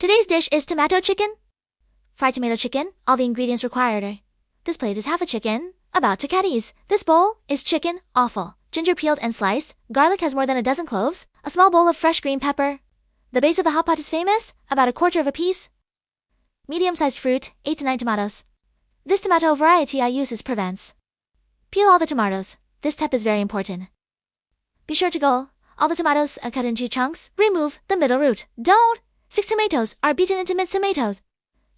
Today's dish is tomato chicken. Fried tomato chicken, all the ingredients required are: this plate is half a chicken, about to caddies. This bowl is chicken, offal, ginger peeled and sliced, garlic has more than a dozen cloves, a small bowl of fresh green pepper. The base of the hot pot is famous, about a quarter of a piece. Medium-sized fruit, 8 to 9 tomatoes. This tomato variety I use is Provence. Peel all the tomatoes. This step is very important. Be sure to go. All the tomatoes are cut into chunks. Remove the middle root. Don't! 6 tomatoes are beaten into minced tomatoes.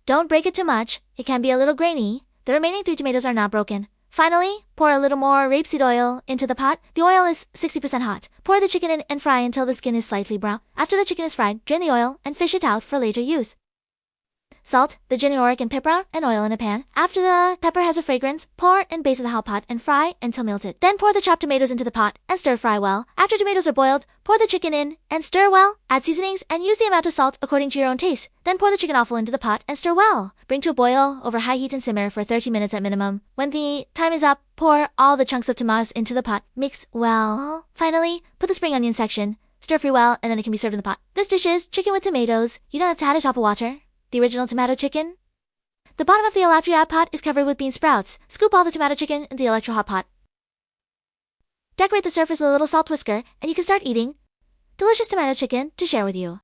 Don't break it too much. It can be a little grainy. The remaining 3 tomatoes are not broken. Finally, pour a little more rapeseed oil into the pot. The oil is 60% hot. Pour the chicken in and fry until the skin is slightly brown. After the chicken is fried, drain the oil and fish it out for later use. Salt the geniouric and pepper and oil in a pan. After the pepper has a fragrance, pour in base of the hot pot and fry until melted. Then pour the chopped tomatoes into the pot and stir fry well. After tomatoes are boiled, pour the chicken in and stir well. Add seasonings and use the amount of salt according to your own taste. Then pour the chicken offal into the pot and stir well. Bring to a boil over high heat and simmer for 30 minutes at minimum. When the time is up, pour all the chunks of tomatoes into the pot. Mix well. Finally, put the spring onion section. Stir fry well and then it can be served in the pot. This dish is chicken with tomatoes. You don't have to add a top of water. The original tomato chicken. The bottom of the electro hot pot is covered with bean sprouts. Scoop all the tomato chicken into the electro hot pot. Decorate the surface with a little salt whisker, and you can start eating delicious tomato chicken to share with you.